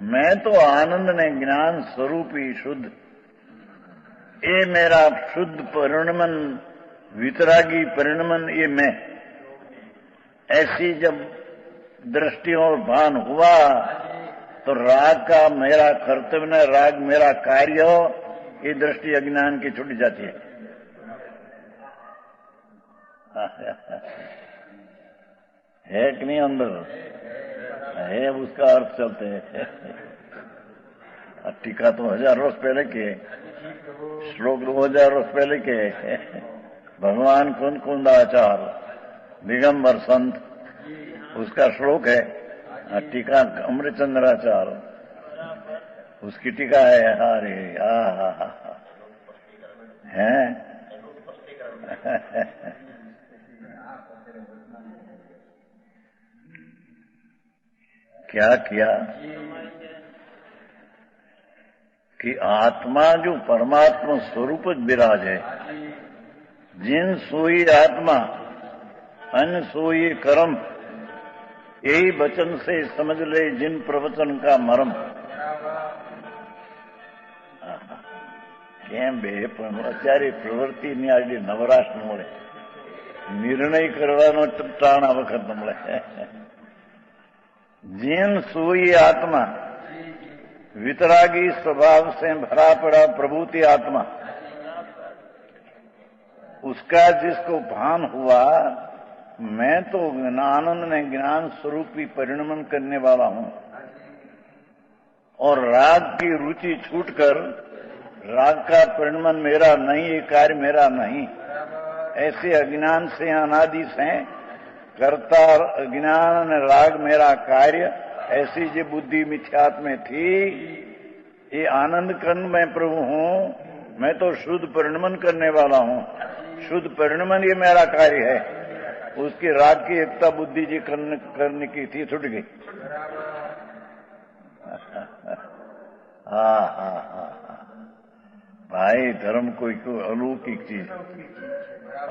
मैं तो आनंद ने ज्ञान स्वरूप ही शुद्ध, ये मेरा शुद्ध परिणमन, वितरागी परिणमन, ये मैं। ऐसी जब दृष्टि और भान हुआ तो राग का मेरा कर्तव्य न, राग मेरा कार्य हो, ये दृष्टि अज्ञान की छूट जाती है। है कि नहीं? अंदर है, उसका अर्थ चलते हैं। टीका तो 1000 वर्ष पहले के, श्लोक 2000 वर्ष पहले के। भगवान कुंदाचार दिगंबर संत, उसका श्लोक है। टीका अमृतचंद्राचार, उसकी टीका है। हरे है क्या किया कि आत्मा जो परमात्मा स्वरूप विराज है, जिन सोई आत्मा अन सोई कर्म, यही वचन से समझ ले जिन प्रवचन का मर्म। કેમ બે પણ અત્યારે પ્રવૃત્તિની આજે નવરાશ ન મળે, નિર્ણય કરવાનો ટાણ આ વખત મળે. जिन सोई आत्मा वितरागी स्वभाव से भरा पड़ा प्रभुति आत्मा, उसका जिसको भान हुआ मैं तो आनंद में ज्ञान स्वरूपी परिणमन करने वाला हूं, और राग की रुचि छूटकर राग का परिणमन मेरा नहीं, ये कार्य मेरा नहीं, ऐसे अज्ञान से अनादि से कर्ता अज्ञान राग मेरा कार्य, ऐसी जो बुद्धि मिथ्यात्म में थी, ये आनंद कर्ण मैं प्रभु हूं, मैं तो शुद्ध परिणमन करने वाला हूं, शुद्ध परिणमन ये मेरा कार्य है. उसकी राग की एकता बुद्धि जी करने की थी, छूट गई. भाई धर्म कोई अलौकिक चीज.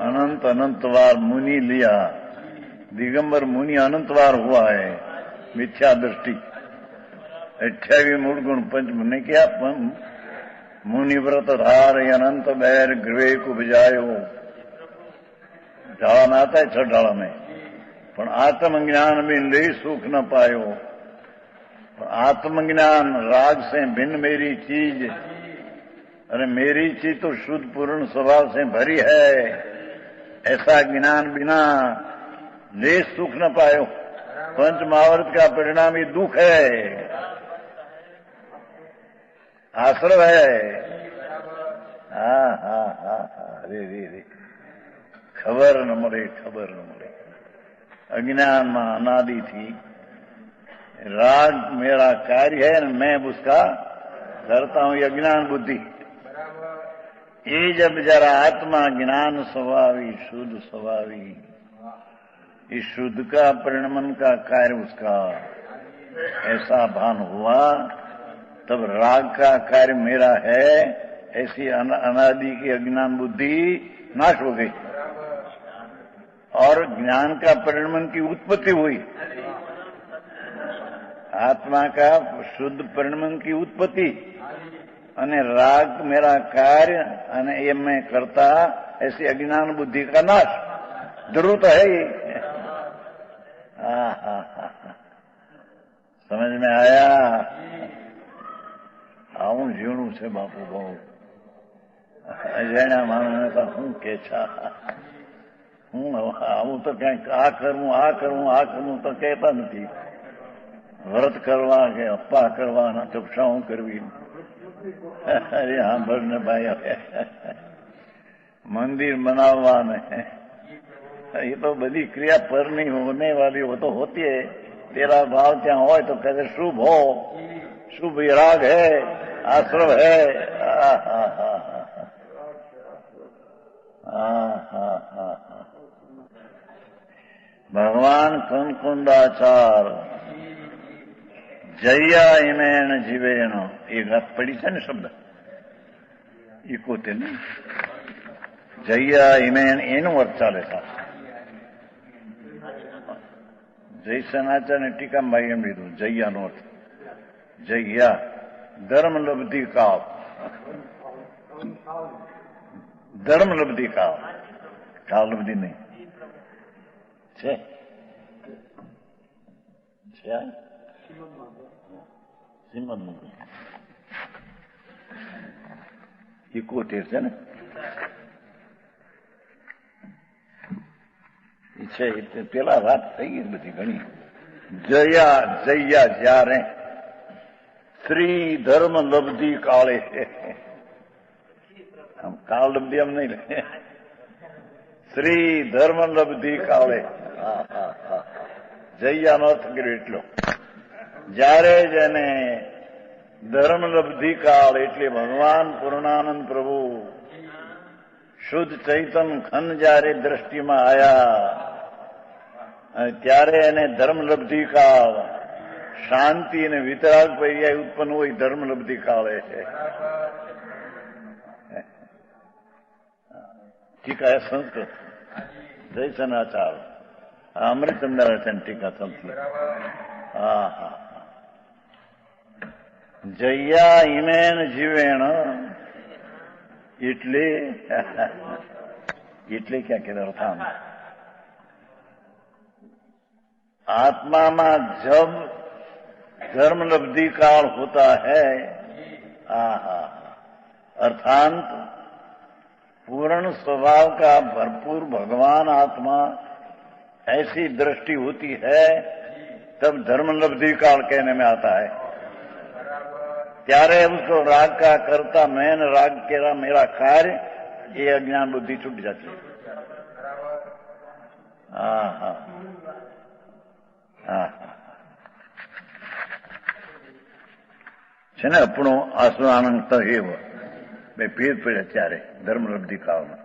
अनंत अनंतवार मुनि लिया, दिगंबर मुनि अनंतवार हुआ है. मिथ्या दृष्टि 28 मूल गुण पंच ने क्या मुनि व्रत धार अनंत बैर गृह को बजायो. ढाला में आता है 6 ढाला में, पण आत्मज्ञान में ले सुख न पायो. आत्मज्ञान राग से भिन्न मेरी चीज, अरे मेरी चीज तो शुद्ध पूर्ण स्वभाव से भरी है, ऐसा ज्ञान बिना ले सुख न पायो. पंच महावर्त का परिणाम ये दुख है, आश्रव है. रे खबर न મળે, खबर न મળે. अज्ञान में अनादि थी. राग मेरा कार्य है, मैं उसका करता हूं, ये अज्ञान बुद्धि. ये जब जरा आत्मा ज्ञान स्वभावी, शुद्ध स्वभावी, इस शुद्ध का परिणमन का कार्य उसका ऐसा भान हुआ, तब राग का कार्य मेरा है, ऐसी अनादि की अज्ञान बुद्धि नाश हो गई और ज्ञान का परिणमन की उत्पत्ति हुई. आत्मा का शुद्ध परिणमन की उत्पत्ति અને રાગ मेरा कार्य અને ये मैं करता, ऐसी अज्ञान बुद्धि का नाश. जरूर तो है ही. समझ में आया? આવું જીવણું છે બાપુ બહુ. અજાણ્યા માણસને તો શું કે છે, હું આવું તો ક્યાંક આ કરવું તો કહેતા નથી. વ્રત કરવા કે અપ્પા કરવા, તપસાઓ કરવી. अरे हाँ बढ़ने भाई, मंदिर बनावा में ये तो बड़ी क्रिया पर नहीं होने वाली, वो तो होती है. तेरा भाव क्या हो तो कहते शुभ हो, शुभ राग है, आश्रव है. भगवान कंकुंडाचार जया इमेण जीवेण, एक बात पड़ी है ना शब्द 71 नहीं, जया इमेण एनो अर्थ चाले था. जयसेनाचार्य ने टीका में भाई एम लीधु जया नो अर्थ. जया धर्म लब्धि काव, धर्म लब्धि काव, काव लब्धि नहीं छे. શ્રીમદ 71 છે ને છે. પેલા વાત થઈ ગઈ બધી ઘણી. જયા જયા જ્યારે શ્રી ધર્મ લબ્ધિ કાળે, આમ કાળ લબ્ધિ આમ નહીં, શ્રી ધર્મ લબ્ધિ કાળે. જયાનો અર્થ કર્યો એટલો. જ્યારે જેને ધર્મ લબ્ધિ કાળ એટલે ભગવાન પૂર્ણાનંદ પ્રભુ શુદ્ધ ચૈતન ખન જ્યારે દ્રષ્ટિમાં આયા, ત્યારે એને ધર્મ લબ્ધિ કાળ, શાંતિ અને વિતરાગ પર્યાય ઉત્પન્ન હોય ધર્મ લબ્ધિ કાળે છે. ટીકા है संस्कृत जयसेनाचार्य अमृतचंद्राचार्य टीका संस्कृत. जया इमेन जीवेण એટલે એટલે ક્યાં કે અર્થામ આત્મામાં જબ ધર્મલબ્ધિ काल होता है अर्थात पूर्ण स्वभाव का भरपूर भगवान आत्मा ऐसी दृष्टि होती है तब धर्मलब्धि काल कहने में आता है। त्यारे उसको राग का करता मैं राग केरा मेरा कार्य ये अज्ञान बुद्धि छूट जाती है। છે ને આપણો આસુઆનંદ તો એવો બે ભેદ પડે ત્યારે ધર્મલબ્ધિ કાળમાં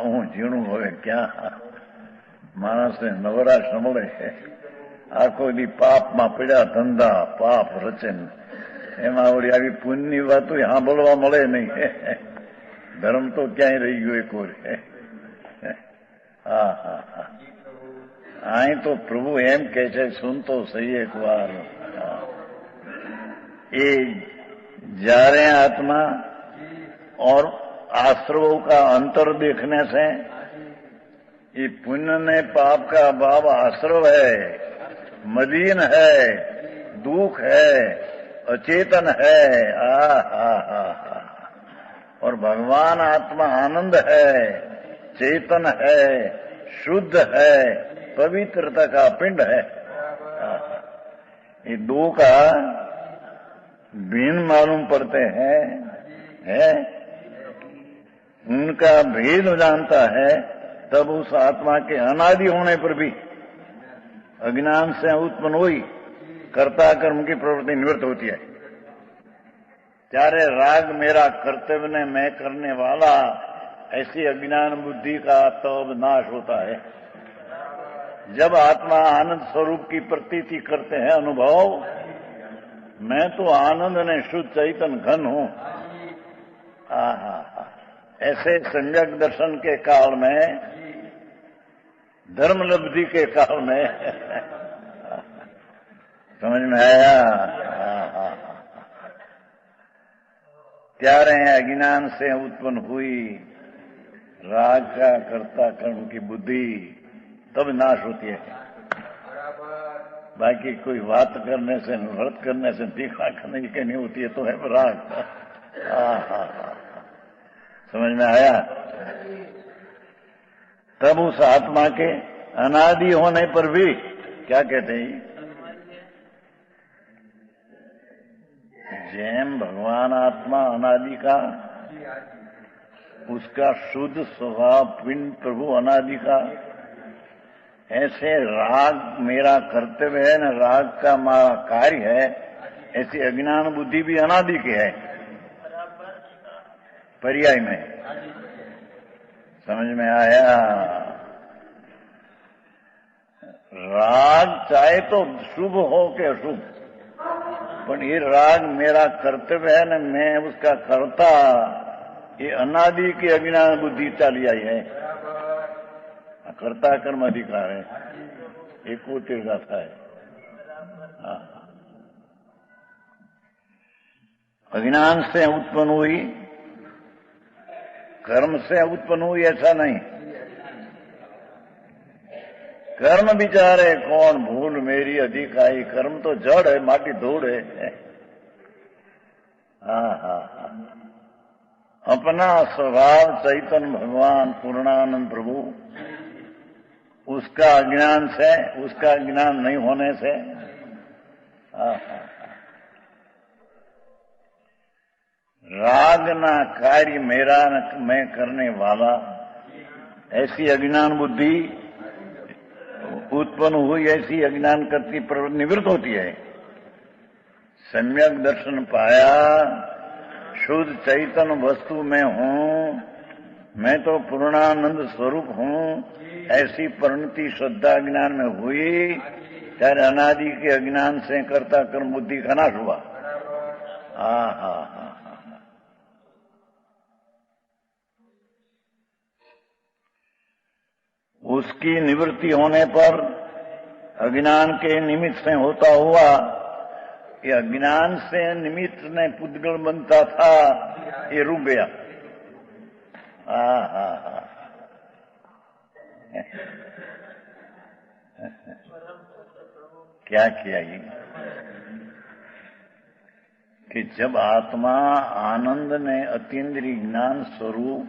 હું ઝીણું હવે ક્યાં માણસને નવરાશ ન મળે આખો દી પાપમાં પડ્યા ધંધા પાપ રચે એમાં વળી આવી પુણ્યની વાતો સાંભળવા મળે નહીં ધર્મ તો ક્યાંય રહી ગયો એક વાર અહીં તો પ્રભુ એમ કે છે સુનતો સહી એક વાર ये जारे आत्मा और आश्रवों का अंतर देखने से ये पुण्य ने पाप का भाव आश्रव है, मलिन है, दुख है, अचेतन है। और भगवान आत्मा आनंद है, चेतन है, शुद्ध है, पवित्रता का पिंड है। ये दो का भिन्न मालूम पड़ते हैं उनका भेद जानता है तब उस आत्मा के अनादि होने पर भी अज्ञान से उत्पन्न हुई कर्ता कर्म की प्रवृत्ति निवृत्त होती है। त्यारे राग मेरा कर्तव्य ने मैं करने वाला ऐसी अज्ञान बुद्धि का तब नाश होता है। जब आत्मा आनंद स्वरूप की प्रतीति करते हैं अनुभव मैं तो आनंद ने शुद्ध चैतन घन हूं ऐसे सम्यक दर्शन के काल में धर्मलब्धि के काल में समझ में आया त्यारे अज्ञान से उत्पन्न हुई राग का कर्ता कर्म की बुद्धि तब नाश होती है। बाकी कोई बात करने से व्रत करने से तीखा करने की नहीं होती है तो है राग। समझ में आया। तब उस आत्मा के अनादि होने पर भी क्या कहते हैं जैम भगवान आत्मा अनादि का उसका शुद्ध स्वभाव पिंड प्रभु अनादि का ऐसे राग मेरा कर्तव्य है न राग का हमारा कार्य है ऐसी अज्ञान बुद्धि भी अनादि की है पर्याय में। समझ में आया। राग चाहे तो शुभ हो के अशुभ पर ये राग मेरा कर्तव्य है न मैं उसका कर्ता ये अनादि की अज्ञान बुद्धि चली आई है। कर्ता कर्म अधिकार है एक गाथा है। अज्ञान से उत्पन्न हुई कर्म से उत्पन्न हुई ऐसा नहीं। कर्म बिचारे कौन भूल मेरी अधिक आई कर्म तो जड़ है माटी धूड़ है। अपना स्वभाव चैतन्य भगवान पूर्णानंद प्रभु उसका अज्ञान से उसका ज्ञान नहीं होने से राग ना कार्य मेरा न मैं करने वाला ऐसी अज्ञान बुद्धि उत्पन्न हुई ऐसी अज्ञान करती प्रवृत्ति निवृत्त होती है। सम्यक दर्शन पाया शुद्ध चैतन्य वस्तु में हूं मैं तो पूर्णानंद स्वरूप हूं ऐसी परिणति श्रद्धा ज्ञान में हुई ત્યારે अनादि के अज्ञान से कर्ता कर्म बुद्धि का नाश हुआ। उसकी निवृत्ति होने पर अज्ञान के निमित्त से होता हुआ ये अज्ञान से निमित्त में पुद्गल बनता था ये रुक गया। क्या किया ये कि जब आत्मा आनंद ने अतीन्द्रिय ज्ञान स्वरूप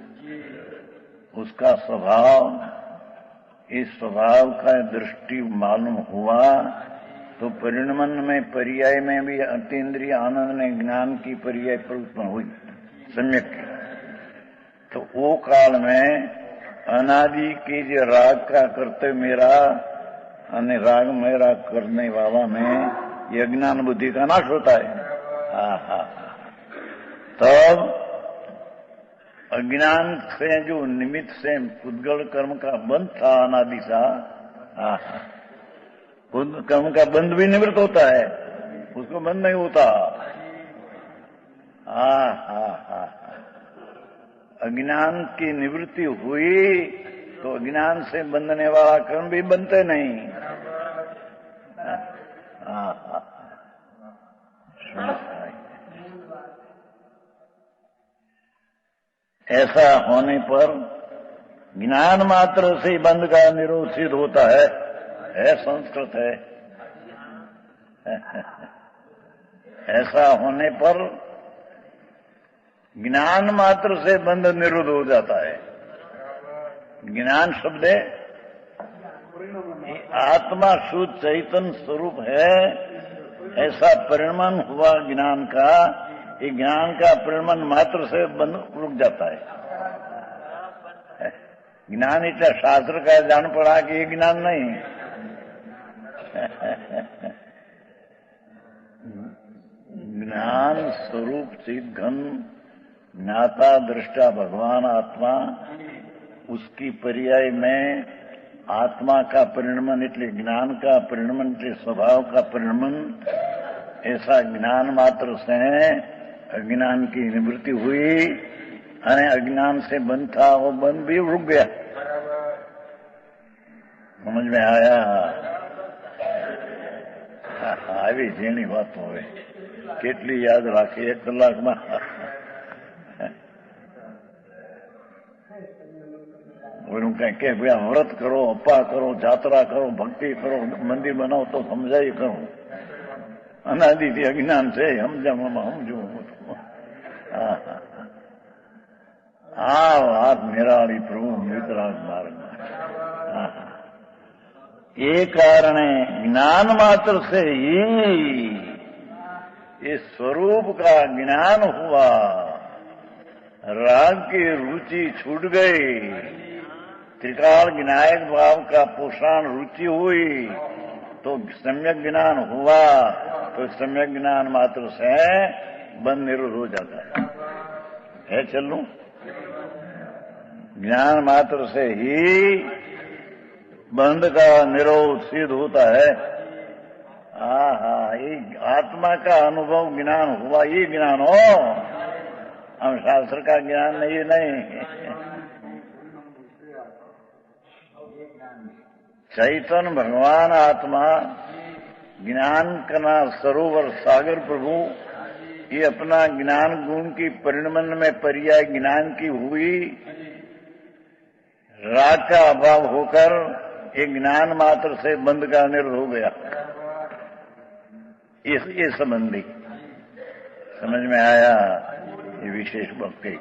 उसका स्वभाव, इस स्वभाव का दृष्टि मालूम हुआ तो परिणमन में पर्याय में भी अतीन्द्रिय आनंद ने ज्ञान की पर्याय पर उत्पन्न हुई सम्यक की। तो वो काल में अनादि की जो राग का करते मेरा अन्य राग मेरा करने वाला में ये अज्ञान बुद्धि का नाश होता है। तब अज्ञान से जो निमित्त से पुद्गल कर्म का बंध था अनादि सा, कर्म का बंध भी निवृत्त होता है, उसको बंद नहीं होता। अज्ञान की निवृत्ति हुई तो अज्ञान से बंधने वाला कर्म भी बनते नहीं। ऐसा होने पर ज्ञान मात्र से बंध का निरोध सिद्ध होता है। संस्कृत है। ऐसा होने पर ज्ञान मात्र से बंध निरोध हो जाता है। ज्ञान शब्द है आत्मा शुद्ध चैतन्य स्वरूप है, ऐसा परिणमन हुआ ज्ञान का। ये ज्ञान का परिणमन मात्र से बंध रुक जाता है। ज्ञान इतना शास्त्र का जान पड़ा कि ये ज्ञान नहीं। ज्ञान स्वरूप चिद घन ज्ञाता दृष्टा भगवान आत्मा, उसकी पर्याय में आत्मा का परिणमन એટલે ज्ञान का परिणमन એટલે स्वभाव का परिणमन। ऐसा ज्ञान मात्र से अज्ञान की निवृत्ति हुई और अज्ञान से बंध था वो बंध भी रुक गया। समझ में आया? આવી જેની વાત હોય કેટલી યાદ રાખી 1 કલાકમાં। કઈ કે ભાઈ વ્રત કરો, અપ્પા કરો, જાત્રા કરો, ભક્તિ કરો, મંદિર બનાવો તો સમજાય કરું। અનાદિથી અજ્ઞાન છે, સમજાવવામાં સમજવું। આ વાત નિરાળી પ્રભુ વિતરાગ માર્ગમાં। ये कारण ज्ञान मात्र से ही ये स्वरूप का ज्ञान हुआ, राग की रुचि छूट गई, त्रिकाल विनायक भाव का पोषण रुचि हुई तो सम्यक ज्ञान हुआ। तो सम्यक ज्ञान मात्र से बंध निरोध हो जाता है। चलूं? ज्ञान मात्र से ही बंध का निरोध सिद्ध होता है। ये आत्मा का अनुभव ज्ञान हुआ, ये ज्ञान हो, हम शास्त्र का ज्ञान नहीं। चैतन्य भगवान आत्मा ज्ञान का सरोवर सागर प्रभु, ये अपना ज्ञान गुण की परिणमन में पर्याय ज्ञान की हुई, राग का अभाव होकर एक ज्ञान मात्र से बंध का निरोध हो गया। ये संबंधी समझ में आया? ये विशेष भक्ति।